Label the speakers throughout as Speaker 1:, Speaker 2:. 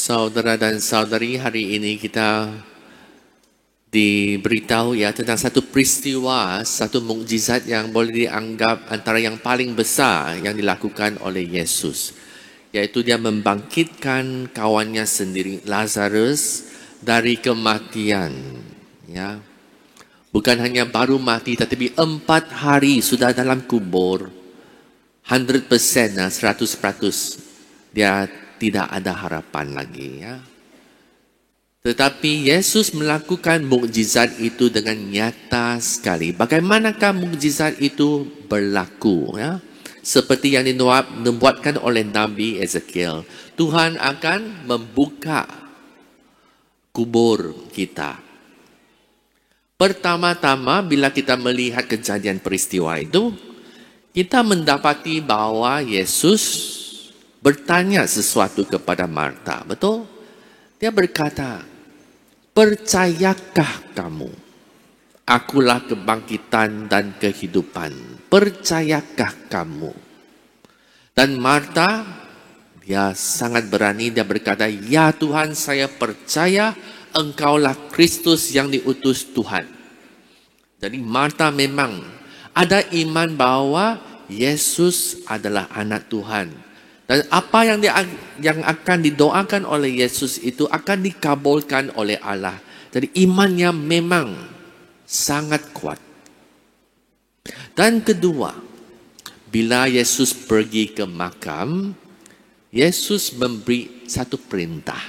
Speaker 1: Saudara dan saudari, hari ini kita diberitahu tentang satu peristiwa, satu mukjizat yang boleh dianggap antara yang paling besar yang dilakukan oleh Yesus, yaitu dia membangkitkan kawannya sendiri, Lazarus, dari kematian. Bukan hanya baru mati, tetapi 4 hari sudah dalam kubur, 100%, 100%, dia tidak ada harapan lagi. Tetapi Yesus melakukan mukjizat itu dengan nyata sekali. Bagaimanakah mukjizat itu berlaku? Seperti yang dinubuatkan oleh Nabi Ezekiel, Tuhan akan membuka kubur kita. Pertama-tama bila kita melihat kejadian peristiwa itu, kita mendapati bahwa Yesus bertanya sesuatu kepada Marta. Betul? Dia berkata, "Percayakah kamu? Akulah kebangkitan dan kehidupan. Percayakah kamu?" Dan Marta, dia sangat berani, dia berkata, "Ya Tuhan, saya percaya Engkaulah Kristus yang diutus Tuhan." Jadi Marta memang ada iman bahwa Yesus adalah anak Tuhan. Dan apa yang akan didoakan oleh Yesus itu akan dikabulkan oleh Allah. Jadi imannya memang sangat kuat. Dan kedua, bila Yesus pergi ke makam, Yesus memberi satu perintah.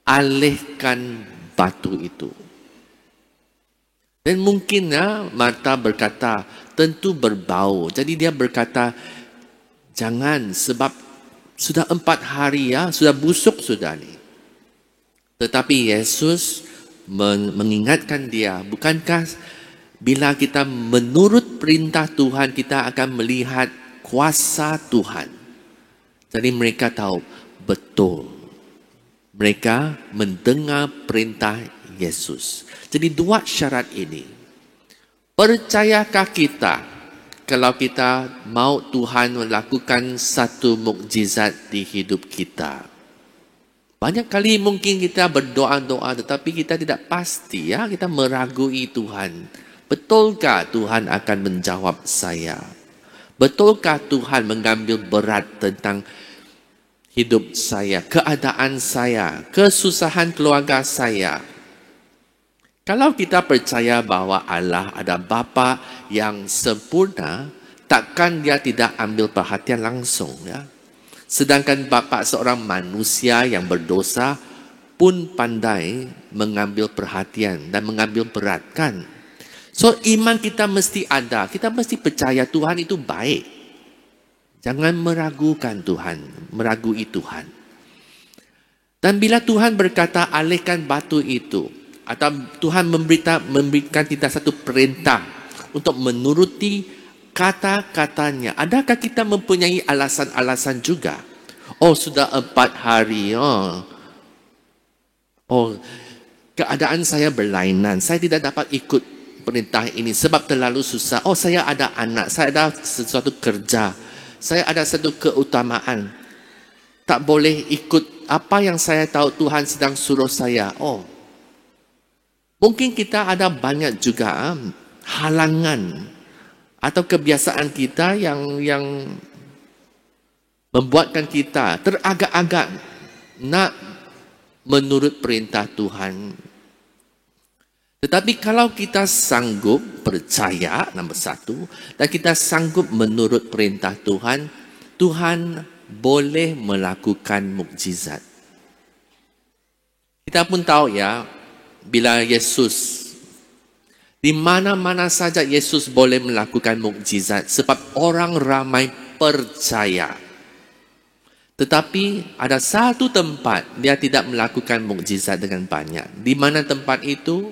Speaker 1: Alihkan batu itu. Dan mungkin Marta berkata, tentu berbau. Jadi dia berkata, jangan, sebab sudah 4 hari sudah busuk sudah ni. Tetapi Yesus mengingatkan dia, bukankah bila kita menurut perintah Tuhan, kita akan melihat kuasa Tuhan. Jadi mereka tahu betul. Mereka mendengar perintah Yesus. Jadi 2 syarat ini. Percayakah kita kalau kita mau Tuhan melakukan satu mukjizat di hidup kita? Banyak kali mungkin kita berdoa-doa tetapi kita tidak pasti, kita meragui Tuhan. Betulkah Tuhan akan menjawab saya? Betulkah Tuhan mengambil berat tentang hidup saya, keadaan saya, kesusahan keluarga saya? Kalau kita percaya bahwa Allah ada Bapa yang sempurna, takkan dia tidak ambil perhatian langsung. Sedangkan Bapa seorang manusia yang berdosa pun pandai mengambil perhatian dan mengambil berat, kan? So iman kita mesti ada, kita mesti percaya Tuhan itu baik. Jangan meragukan Tuhan, meragui Tuhan. Dan bila Tuhan berkata alihkan batu itu, atau Tuhan memberikan kita satu perintah untuk menuruti kata-katanya, adakah kita mempunyai alasan-alasan juga? Oh, sudah 4 hari. Keadaan saya berlainan. Saya tidak dapat ikut perintah ini sebab terlalu susah. Oh, saya ada anak, saya ada sesuatu kerja, saya ada satu keutamaan. Tak boleh ikut apa yang saya tahu Tuhan sedang suruh saya. Mungkin kita ada banyak juga halangan atau kebiasaan kita yang membuatkan kita teragak-agak nak menurut perintah Tuhan. Tetapi kalau kita sanggup percaya, nombor 1, dan kita sanggup menurut perintah Tuhan, Tuhan boleh melakukan mukjizat. Kita pun tahu bila Yesus, di mana-mana saja Yesus boleh melakukan mukjizat sebab orang ramai percaya. Tetapi ada satu tempat dia tidak melakukan mukjizat dengan banyak. Di mana tempat itu?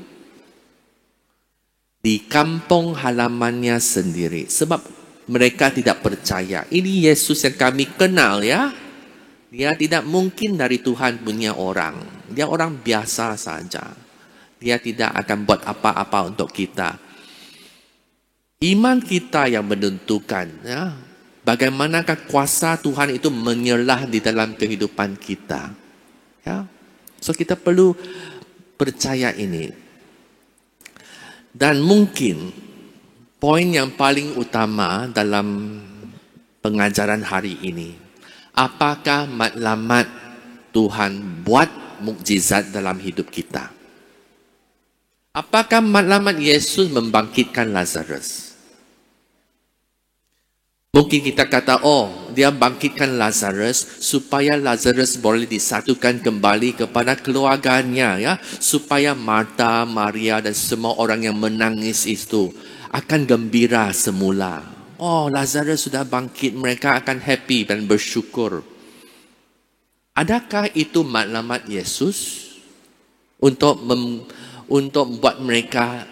Speaker 1: Di kampung halamannya sendiri. Sebab mereka tidak percaya. Ini Yesus yang kami kenal Dia tidak mungkin dari Tuhan punya orang. Dia orang biasa saja. Dia tidak akan buat apa-apa untuk kita. Iman kita yang menentukan bagaimanakah kuasa Tuhan itu menyerlah di dalam kehidupan kita. Ya. So kita perlu percaya ini. Dan mungkin poin yang paling utama dalam pengajaran hari ini, apakah matlamat Tuhan buat mukjizat dalam hidup kita? Apakah matlamat Yesus membangkitkan Lazarus? Mungkin kita kata, oh, dia bangkitkan Lazarus supaya Lazarus boleh disatukan kembali kepada keluarganya, ya, supaya Martha, Maria dan semua orang yang menangis itu akan gembira semula. Oh, Lazarus sudah bangkit, mereka akan happy dan bersyukur. Adakah itu matlamat Yesus untuk buat mereka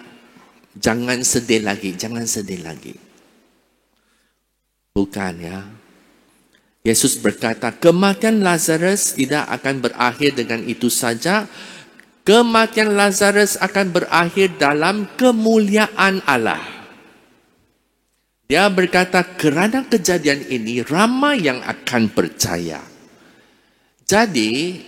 Speaker 1: jangan sedih lagi, jangan sedih lagi? Bukan, ya. Yesus berkata, kematian Lazarus tidak akan berakhir dengan itu saja. Kematian Lazarus akan berakhir dalam kemuliaan Allah. Dia berkata, kerana kejadian ini ramai yang akan percaya. Jadi,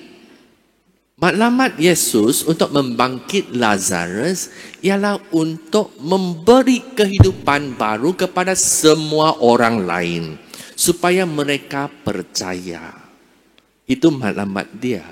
Speaker 1: matlamat Yesus untuk membangkit Lazarus ialah untuk memberi kehidupan baru kepada semua orang lain supaya mereka percaya. Itu matlamat dia.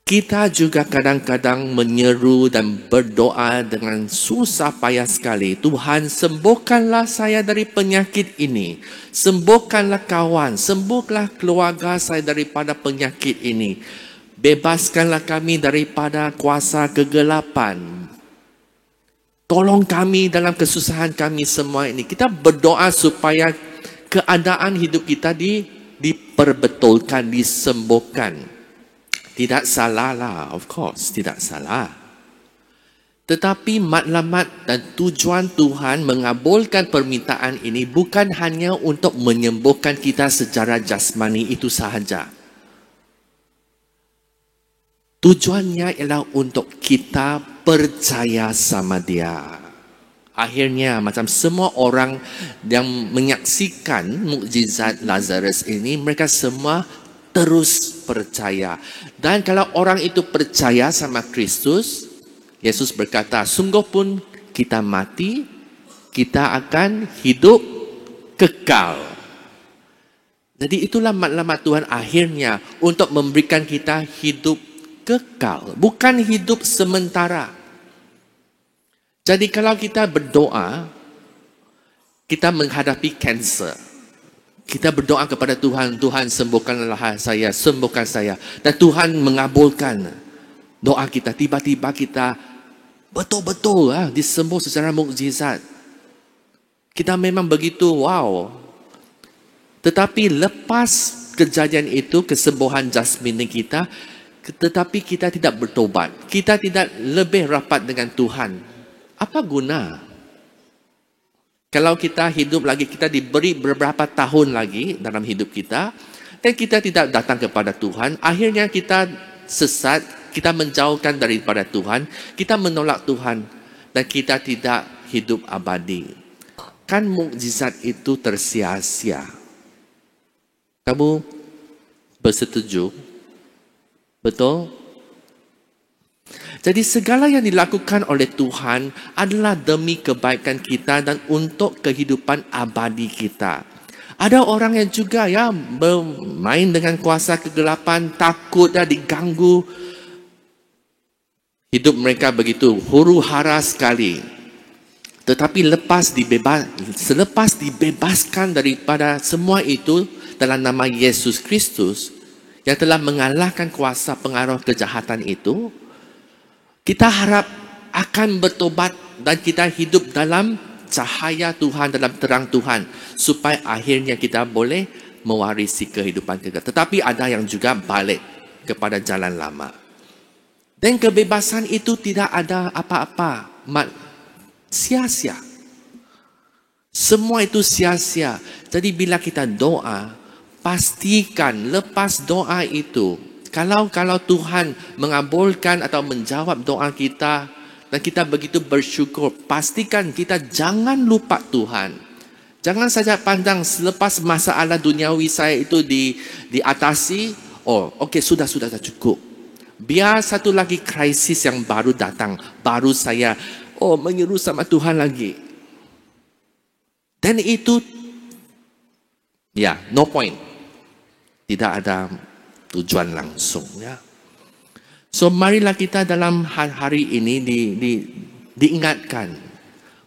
Speaker 1: Kita juga kadang-kadang menyeru dan berdoa dengan susah payah sekali. Tuhan, sembuhkanlah saya dari penyakit ini. Sembuhkanlah kawan, sembuhkanlah keluarga saya daripada penyakit ini. Bebaskanlah kami daripada kuasa kegelapan. Tolong kami dalam kesusahan kami semua ini. Kita berdoa supaya keadaan hidup kita diperbetulkan, disembuhkan. Tidak salah lah, of course, tidak salah. Tetapi matlamat dan tujuan Tuhan mengabulkan permintaan ini bukan hanya untuk menyembuhkan kita secara jasmani itu sahaja. Tujuannya ialah untuk kita percaya sama dia. Akhirnya macam semua orang yang menyaksikan mukjizat Lazarus ini, mereka semua terus percaya. Dan kalau orang itu percaya sama Kristus, Yesus berkata, sungguh pun kita mati, kita akan hidup kekal. Jadi itulah matlamat Tuhan akhirnya untuk memberikan kita hidup kekal, bukan hidup sementara. Jadi kalau kita berdoa, kita menghadapi kanser, kita berdoa kepada Tuhan, Tuhan sembuhkanlah saya, sembuhkan saya. Dan Tuhan mengabulkan doa kita. Tiba-tiba kita betul-betul disembuh secara mukjizat. Kita memang begitu, wow. Tetapi lepas kejadian itu, kesembuhan jasmani kita, tetapi kita tidak bertobat. Kita tidak lebih rapat dengan Tuhan. Apa guna? Kalau kita hidup lagi, kita diberi beberapa tahun lagi dalam hidup kita, dan kita tidak datang kepada Tuhan, akhirnya kita sesat, kita menjauhkan daripada Tuhan, kita menolak Tuhan, dan kita tidak hidup abadi. Kan mukjizat itu tersia-sia. Kamu bersetuju? Betul? Jadi segala yang dilakukan oleh Tuhan adalah demi kebaikan kita dan untuk kehidupan abadi kita. Ada orang yang juga bermain dengan kuasa kegelapan, takut diganggu. Hidup mereka begitu huru-hara sekali. Tetapi selepas dibebaskan daripada semua itu dalam nama Yesus Kristus yang telah mengalahkan kuasa pengaruh kejahatan itu, kita harap akan bertobat dan kita hidup dalam cahaya Tuhan, dalam terang Tuhan, supaya akhirnya kita boleh mewarisi kehidupan kita. Tetapi ada yang juga balik kepada jalan lama. Dan kebebasan itu tidak ada apa-apa, sia-sia. Semua itu sia-sia. Jadi bila kita doa, pastikan lepas doa itu, Kalau Tuhan mengabulkan atau menjawab doa kita dan kita begitu bersyukur, pastikan kita jangan lupa Tuhan. Jangan saja pandang selepas masalah duniawi saya itu diatasi, oh okey sudah cukup. Biar satu lagi krisis yang baru datang, baru saya menyeru sama Tuhan lagi. Dan itu no point. Tidak ada tujuan langsung ya. So marilah kita dalam hari ini diingatkan,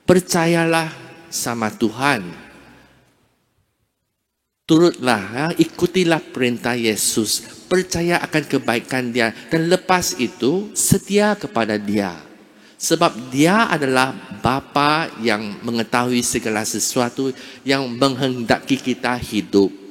Speaker 1: percayalah sama Tuhan. Turutlah, ikutilah perintah Yesus, percaya akan kebaikan Dia, dan lepas itu setia kepada Dia. Sebab Dia adalah Bapa yang mengetahui segala sesuatu, yang menghendaki kita hidup.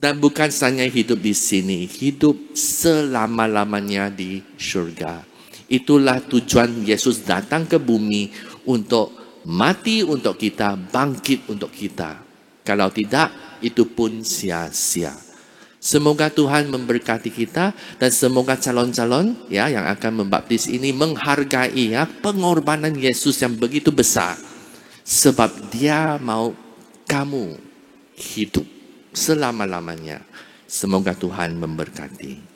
Speaker 1: Dan bukan saja hidup di sini, hidup selama-lamanya di syurga. Itulah tujuan Yesus datang ke bumi, untuk mati untuk kita, bangkit untuk kita. Kalau tidak, itu pun sia-sia. Semoga Tuhan memberkati kita, dan semoga calon-calon yang akan membaptis ini menghargai pengorbanan Yesus yang begitu besar. Sebab Dia mau kamu hidup selama-lamanya. Semoga Tuhan memberkati.